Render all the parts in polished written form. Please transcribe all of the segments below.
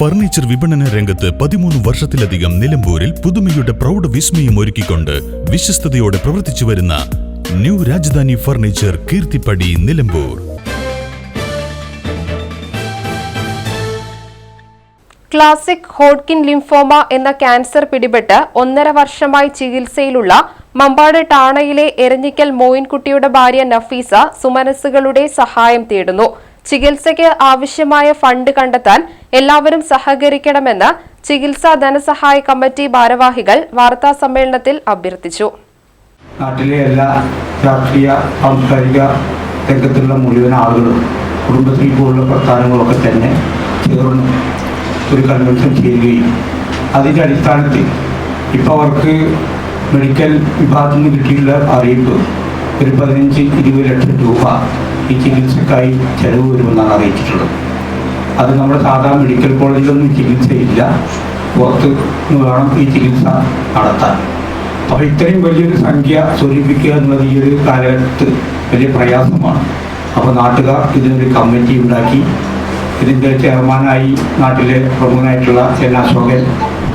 Furniture വിപണന രംഗത്ത് 13 വർഷത്തിലധികം നിലമ്പൂരിൽ പുതുമയുടെ പ്രൗഢ വിസ്മയം ഒരുക്കിക്കൊണ്ട് വിശ്വസ്തയോടെ പ്രവർത്തിച്ചു വരുന്ന new Rajadhani furniture Keerthippadi Nilambur. Classic Hodgkin lymphoma എന്ന ക്യാൻസർ പിടിപെട്ട് 1.5 വർഷമായി ചികിത്സയിലുള്ള മമ്പാട് ടാണയിലെ എരഞ്ഞിക്കൽ മോയിൻകുട്ടിയുടെ ഭാര്യ നഫീസ സുമനസ്സുകളുടെ സഹായം തേടുന്നു. ചികിത്സയ്ക്ക് ആവശ്യമായ ഫണ്ട് കണ്ടെത്താൻ എല്ലാവരും സഹകരിക്കണമെന്ന് ചികിത്സാ ധനസഹായ കമ്മിറ്റി ഭാരവാഹികൾ വാർത്താ സമ്മേളനത്തിൽ അഭ്യർത്ഥിച്ചു. നാട്ടിലെ എല്ലാ രാഷ്ട്രീയ സാംസ്കാരിക രംഗത്തുള്ള മുഴുവൻ ആളുകളും കുടുംബശ്രീ പോലുള്ള പ്രസ്ഥാനങ്ങളൊക്കെ തന്നെ ചേർന്ന് ഒരു കൺവെൻഷൻ ചെയ്യുകയും അതിൻ്റെ അടിസ്ഥാനത്തിൽ ഇപ്പോൾ അവർക്ക് മെഡിക്കൽ വിഭാഗത്തിൽ നിന്ന് കിട്ടിയുള്ള അറിയിപ്പ് ഒരു 15-20 ലക്ഷം രൂപ ഈ ചികിത്സക്കായി ചെലവ് വരുമെന്നാണ് അറിയിച്ചിട്ടുള്ളത്. അത് നമ്മുടെ സാധാരണ മെഡിക്കൽ കോളേജിലൊന്നും ചികിത്സയില്ല, പുറത്ത് വേണം ഈ ചികിത്സ നടത്താൻ. അപ്പോൾ ഇത്രയും വലിയൊരു സംഖ്യ സ്വരൂപിക്കുക എന്നുള്ളത് ഈ ഒരു കാലത്ത് വലിയ പ്രയാസമാണ്. അപ്പോൾ നാട്ടുകാർ ഇതിനൊരു കമ്മിറ്റി ഉണ്ടാക്കി ഇതിൻ്റെ ചെയർമാനായി നാട്ടിലെ പ്രമുഖനായിട്ടുള്ള എൻ അശോകൻ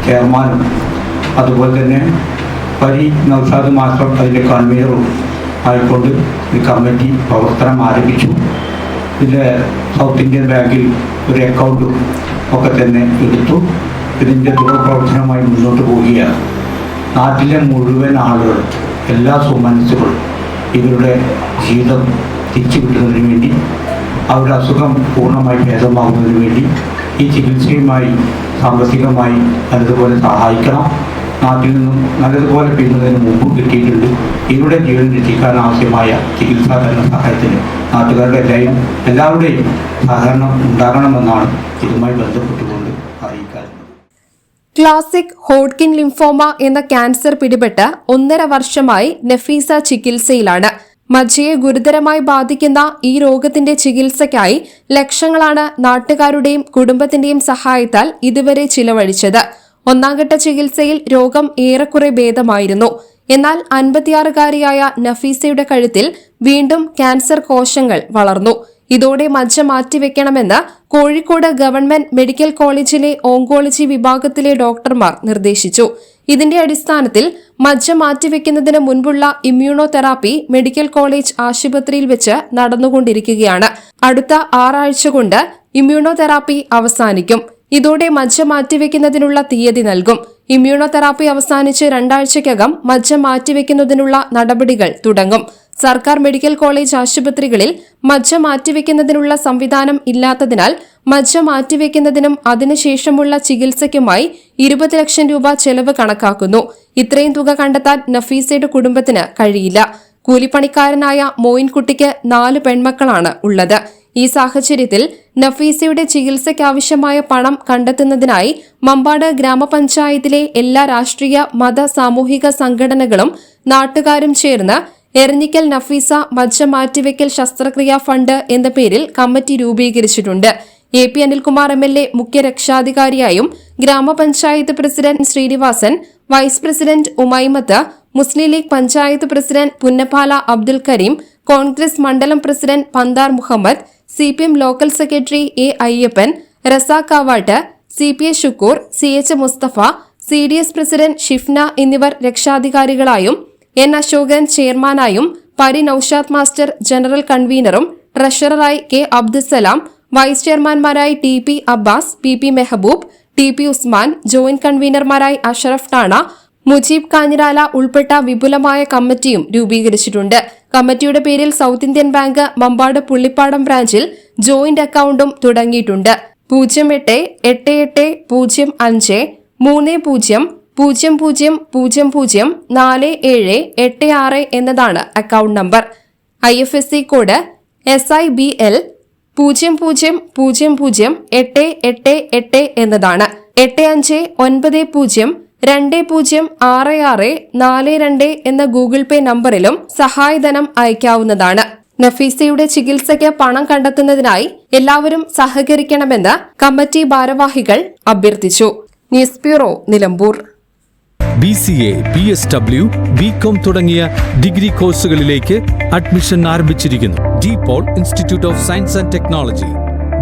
ചെയർമാനും അതുപോലെ തന്നെ പരി നൗഷാദ് മാസ്റ്റർ അതിൻ്റെ കൺവീനറും ആയിക്കൊണ്ട് ഈ കമ്മിറ്റി പ്രവർത്തനം ആരംഭിച്ചു. ഇതിൻ്റെ സൗത്ത് ഇന്ത്യൻ ബാങ്കിൽ ഒരു അക്കൗണ്ടും ഒക്കെ തന്നെ എടുത്തു. ഇതിൻ്റെ തുടർപ്രവർത്തനമായി മുന്നോട്ട് പോവുകയാണ്. നാട്ടിലെ മുഴുവൻ ആളുകൾ എല്ലാ സുമനസ്സുകളും ഇവരുടെ ജീവിതം തിരിച്ചു കിട്ടുന്നതിന് വേണ്ടി അവരുടെ അസുഖം പൂർണ്ണമായി ഭേദമാകുന്നതിന് വേണ്ടി ഈ ചികിത്സയുമായി സാമ്പത്തികമായി നല്ലതുപോലെ സഹായിക്കണം. നാട്ടിൽ നിന്നും നല്ലതുപോലെ പിന്നതിന് മുമ്പ് കിട്ടിയിട്ടുണ്ട്. ഇവരുടെ ജീവൻ രക്ഷിക്കാൻ ആവശ്യമായ ചികിത്സാ ധനസഹായത്തിന് നാട്ടുകാരുടെ എല്ലാവരുടെയും സഹകരണം ഉണ്ടാകണമെന്നാണ് ഇതുമായി ബന്ധപ്പെട്ടുകൊണ്ട് അറിയിക്കാറുള്ളത്. ക്ലാസിക് ഹോഡ്കിൻ ലിംഫോമ എന്ന ക്യാൻസർ പിടിപെട്ട് 1.5 വർഷമായി നഫീസ ചികിത്സയിലാണ്. മജ്ജയെ ഗുരുതരമായി ബാധിക്കുന്ന ഈ രോഗത്തിന്റെ ചികിത്സയ്ക്കായി ലക്ഷങ്ങളാണ് നാട്ടുകാരുടെയും കുടുംബത്തിന്റെയും സഹായത്താൽ ഇതുവരെ ചിലവഴിച്ചത്. 1ാംഘട്ട ചികിത്സയിൽ രോഗം ഏറെക്കുറെ ഭേദമായിരുന്നു. എന്നാൽ 56-കാരിയായ നഫീസയുടെ കഴുത്തിൽ വീണ്ടും ക്യാൻസർ കോശങ്ങൾ വളർന്നു. ഇതോടെ മജ്ജ മാറ്റിവെക്കണമെന്ന് കോഴിക്കോട് ഗവൺമെന്റ് മെഡിക്കൽ കോളേജിലെ ഓങ്കോളജി വിഭാഗത്തിലെ ഡോക്ടർമാർ നിർദ്ദേശിച്ചു. ഇതിന്റെ അടിസ്ഥാനത്തിൽ മജ്ജ മാറ്റിവെക്കുന്നതിന് മുൻപുള്ള ഇമ്മ്യൂണോ തെറാപ്പി മെഡിക്കൽ കോളേജ് ആശുപത്രിയിൽ വെച്ച് നടന്നുകൊണ്ടിരിക്കുകയാണ്. അടുത്ത 6 ആഴ്ച കൊണ്ട് ഇമ്മ്യൂണോ തെറാപ്പി അവസാനിക്കും. ഇതോടെ മജ്ജ മാറ്റിവെക്കുന്നതിനുള്ള തീയതി നൽകും. ഇമ്മ്യൂണോ തെറാപ്പി അവസാനിച്ച് 2 ആഴ്ചയ്ക്കകം മജ്ജ മാറ്റിവെക്കുന്നതിനുള്ള നടപടികൾ തുടങ്ങും. സർക്കാർ മെഡിക്കൽ കോളേജ് ആശുപത്രികളിൽ മജ്ജ മാറ്റിവെക്കുന്നതിനുള്ള സംവിധാനം ഇല്ലാത്തതിനാൽ മജ്ജ മാറ്റിവെക്കുന്നതിനും അതിനുശേഷമുള്ള ചികിത്സയ്ക്കുമായി 20 ലക്ഷം രൂപ ചെലവ് കണക്കാക്കുന്നു. ഇത്രയും തുക കണ്ടെത്താൻ നഫീസയുടെ കുടുംബത്തിന് കഴിയില്ല. കൂലിപ്പണിക്കാരനായ മോയിൻകുട്ടിക്ക് 4 പെൺമക്കളാണ് ഉള്ളത്. ഈ സാഹചര്യത്തിൽ നഫീസയുടെ ചികിത്സയ്ക്കാവശ്യമായ പണം കണ്ടെത്തുന്നതിനായി മമ്പാട് ഗ്രാമപഞ്ചായത്തിലെ എല്ലാ രാഷ്ട്രീയ മത സാമൂഹിക സംഘടനകളും നാട്ടുകാരും ചേർന്ന് എരഞ്ഞിക്കൽ നഫീസ മജ്ജ മാറ്റിവെക്കൽ ശസ്ത്രക്രിയാ ഫണ്ട് എന്ന പേരിൽ കമ്മിറ്റി രൂപീകരിച്ചിട്ടുണ്ട്. AP അനിൽകുമാർ MLA മുഖ്യ രക്ഷാധികാരിയായും ഗ്രാമപഞ്ചായത്ത് president Sreenivasan, vice president Umaimath, Muslim League panchayat president Punnappala Abdul Kareem, Congress മണ്ഡലം president Panthar Muhammad, CPM local secretary A Ayyappan, Razak Kavatt, CPA Shukkoor, CH Musthafa, CDS president Shifna എന്നിവർ രക്ഷാധികാരികളായും N അശോകൻ ചെയർമാനായും പരി നൌഷാദ് മാസ്റ്റർ ജനറൽ കൺവീനറും ട്രഷററായി K അബ്ദുസലാം, വൈസ് ചെയർമാൻമാരായി TP Abbas, PP Mehaboob, TP Usman, joint കൺവീനർമാരായി അഷറഫ് ടാണ, മുജീബ് കാഞ്ഞിരാല ഉൾപ്പെട്ട വിപുലമായ കമ്മിറ്റിയും രൂപീകരിച്ചിട്ടുണ്ട്. കമ്മിറ്റിയുടെ പേരിൽ south Indian bank Mambad Pullippadam ബ്രാഞ്ചിൽ ജോയിന്റ് അക്കൌണ്ടും തുടങ്ങിയിട്ടുണ്ട്. 0888-3000004786 എന്നതാണ് account number. IFSC code SIBL 00008888 എന്നതാണ്. 8590206642 എന്ന ഗൂഗിൾ പേ നമ്പറിലും സഹായധനം അയക്കാവുന്നതാണ്. നഫീസയുടെ ചികിത്സയ്ക്ക് പണം കണ്ടെത്തുന്നതിനായി എല്ലാവരും സഹകരിക്കണമെന്ന് കമ്മിറ്റി ഭാരവാഹികൾ അഭ്യർത്ഥിച്ചു. News bureau, Nilambur. BCA, PSW, BCom തുടങ്ങിയ ഡിഗ്രി കോഴ്സുകളിലേക്ക് അഡ്മിഷൻ ആരംഭിച്ചിരിക്കുന്നു. DPOL institute of science and technology,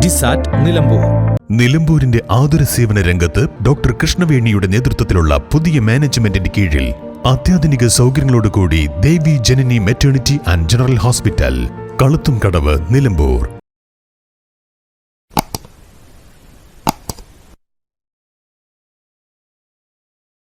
DSAT, Nilambur. നിലമ്പൂരിന്റെ ആതുര സേവന രംഗത്ത് ഡോക്ടർ കൃഷ്ണവേണിയുടെ നേതൃത്വത്തിലുള്ള പുതിയ മാനേജ്മെന്റിന്റെ കീഴിൽ അത്യാധുനിക സൗകര്യങ്ങളോടുകൂടി Devi Janani maternity and general hospital, Kaluthumkadavu, Nilambur.